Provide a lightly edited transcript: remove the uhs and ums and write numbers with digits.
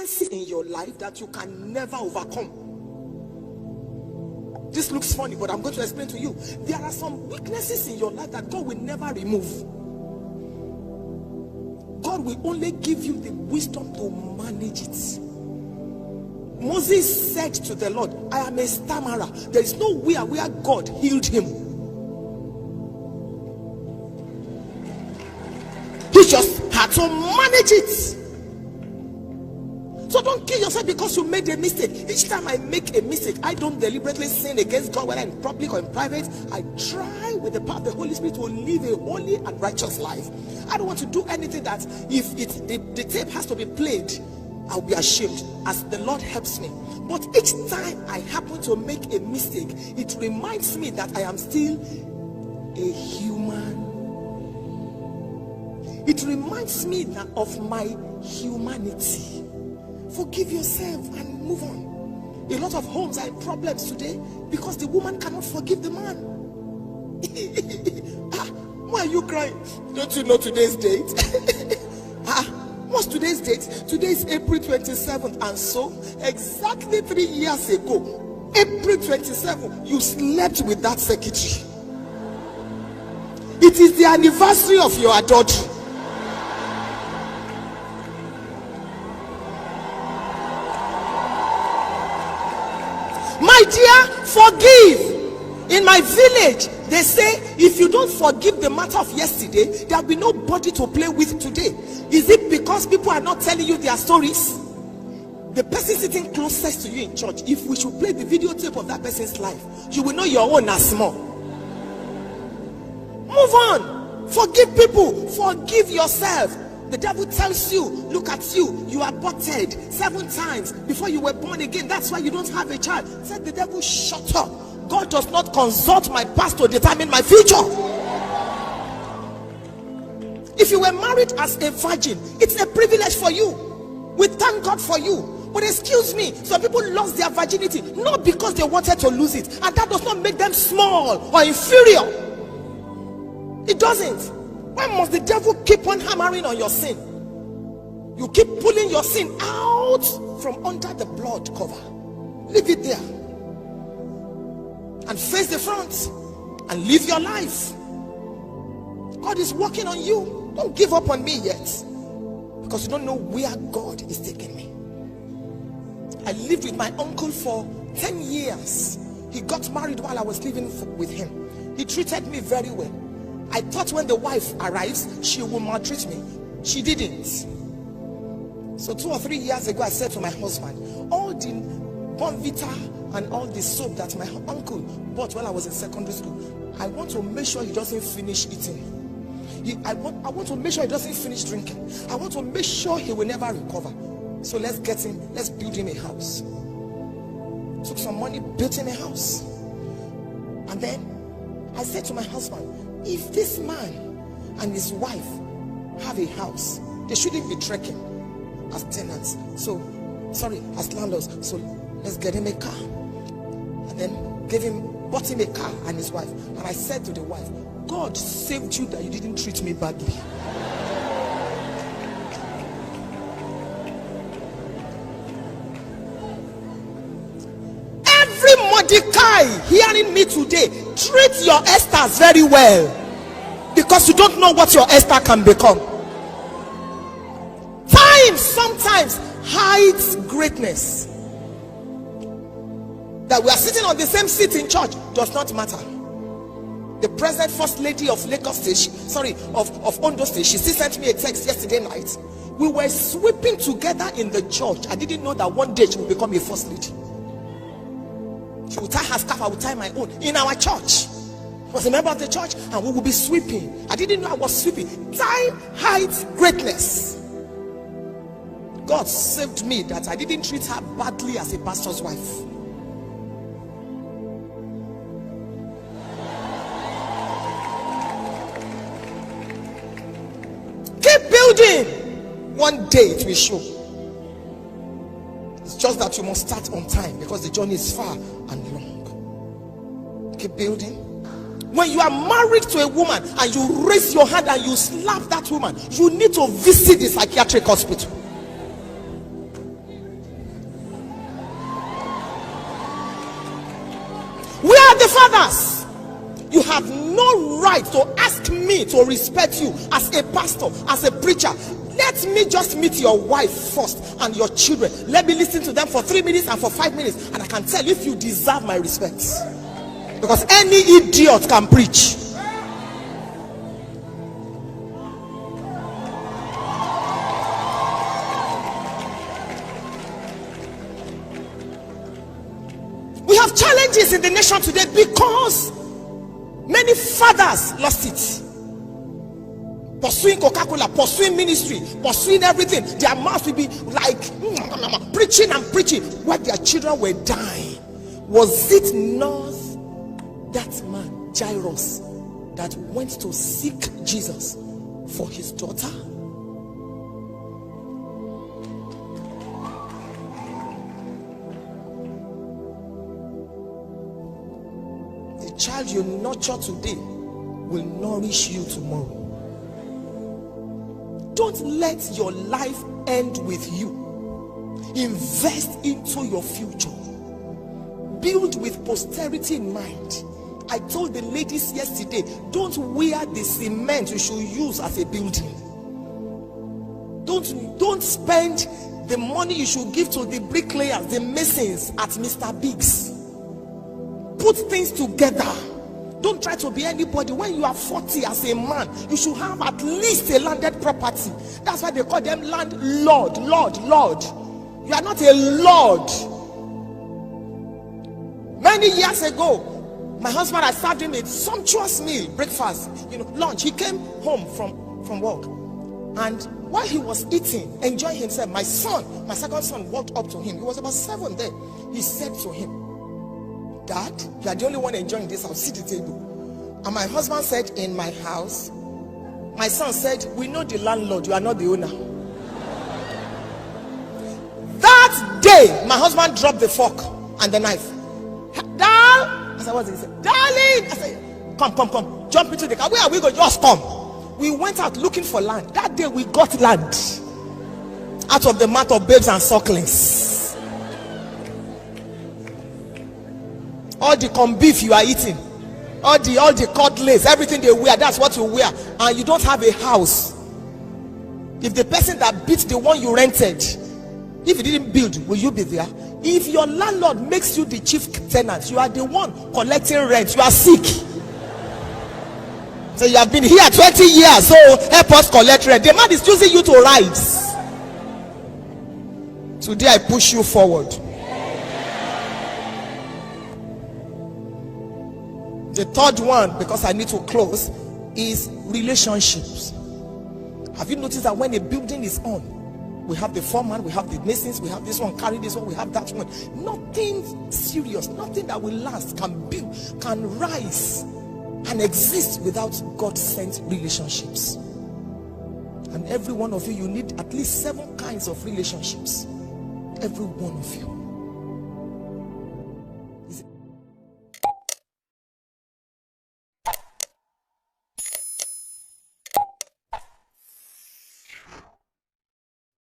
weaknesses in your life that you can never overcome. This looks funny, but I'm going to explain to you. There are some weaknesses in your life that God will never remove. God will only give you the wisdom to manage it. Moses said to the Lord, I am a stammerer. There is nowhere where God healed him. He just had to manage it. So don't kill yourself because you made a mistake. Each time I make a mistake, I don't deliberately sin against God, whether in public or in private. I try with the power of the Holy Spirit to live a holy and righteous life. I don't want to do anything that if the tape has to be played, I'll be ashamed, as the Lord helps me. But each time I happen to make a mistake, it reminds me that I am still a human. It reminds me that of my humanity. Forgive yourself and move on. A lot of homes are in problems today because the woman cannot forgive the man. Why are you crying? Don't you know today's date? What's today's date? Today is April 27th, and so exactly 3 years ago, April 27th, you slept with that secretary. It is the anniversary of your adultery. My dear, forgive. In my village, they say if you don't forgive the matter of yesterday, there'll be nobody to play with today. Is it because people are not telling you their stories? The person sitting closest to you in church, if we should play the videotape of that person's life, you will know your own as small. Move on. Forgive people. Forgive yourself. The devil tells you, look at you, you are aborted 7 times before you were born again. That's why you don't have a child. Said the devil, shut up. God does not consult my past to determine my future. If you were married as a virgin, it's a privilege for you. We thank God for you. But excuse me, some people lost their virginity not because they wanted to lose it, and that does not make them small or inferior. It doesn't. Why must the devil keep on hammering on your sin? You keep pulling your sin out from under the blood cover. Leave it there and face the front and live your life. God is working on you. Don't give up on me yet, because you don't know where God is taking me. I lived with my uncle for 10 years. He got married while I was living with him. He treated me very well. I thought when the wife arrives, she will maltreat me. She didn't. So 2 or 3 years ago, I said to my husband, all the Bonvita and all the soap that my uncle bought while I was in secondary school, I want to make sure he doesn't finish eating. I want to make sure he doesn't finish drinking. I want to make sure he will never recover. So let's build him a house. Took some money, built him a house. And then I said to my husband, if this man and his wife have a house, they shouldn't be trekking as tenants. As landlords. So let's get him a car. And then bought him a car and his wife. And I said to the wife, God saved you that you didn't treat me badly. Every Mordecai hearing me today, treat your Esthers very well, because you don't know what your Esther can become. Time sometimes hides greatness. That we are sitting on the same seat in church does not matter. The present first lady of Lagos State, of Ondo State, she still sent me a text yesterday night. We were sweeping together in the church. I didn't know that one day she would become a first lady. She would tie her scarf, I would tie my own in our church. I was a member of the church and we would be sweeping. I didn't know I was sweeping. Time hides greatness. God saved me that I didn't treat her badly as a pastor's wife. Keep building. One day it will show. It's just that you must start on time, because the journey is far and long. Keep building. When you are married to a woman and you raise your hand and you slap that woman, you need to visit the psychiatric hospital. Fathers, you have no right to ask me to respect you as a pastor, as a preacher. Let me just meet your wife first and your children. Let me listen to them for 3 minutes and for 5 minutes, and I can tell if you deserve my respect. Because any idiot can preach. We have challenges in the nation today because many fathers lost it. Pursuing Coca-Cola, pursuing ministry, pursuing everything. Their mouth will be like preaching and preaching while their children were dying. Was it not that man, Jairus, that went to seek Jesus for his daughter? The child you nurture today will nourish you tomorrow. Don't let your life end with you. Invest into your future. Build with posterity in mind. I told the ladies yesterday, don't wear the cement you should use as a building. Don't spend the money you should give to the bricklayers, the masons at Mr. Biggs. Put things together. Don't try to be anybody. When you are 40 as a man, you should have at least a landed property. That's why they call them landlord. Lord. You are not a lord. Many years ago, my husband, I served him a sumptuous meal, breakfast, lunch. He came home from work, and while he was eating, enjoying himself, my second son walked up to him. He was about 7 then. He said to him, "Dad, you are the only one enjoying this house. Sit at the table." And my husband said, "In my house?" My son said, "We know the landlord, you are not the owner." That day, my husband dropped the fork and the knife. "Dad," I said, "What's it?" He said, "Darling." I said, Come, jump into the car. Where are we going? Just come. We went out looking for land. That day we got land out of the mouth of babes and sucklings. All the corned beef you are eating, all the cutlass, everything they wear, that's what you wear, and you don't have a house. If the person that beat the one you rented, if you didn't build, will you be there? If your landlord makes you the chief tenant, you are the one collecting rent, you are sick. So you have been here 20 years, so help us collect rent. The man is choosing you to rise. Today I push you forward. The third one, because I need to close, is relationships. Have you noticed that when a building is on, we have the foreman, we have the masons, we have this one, carry this one, we have that one. Nothing serious, nothing that will last can build, can rise and exist without God-sent relationships. And every one of you need at least 7 kinds of relationships. Every one of you.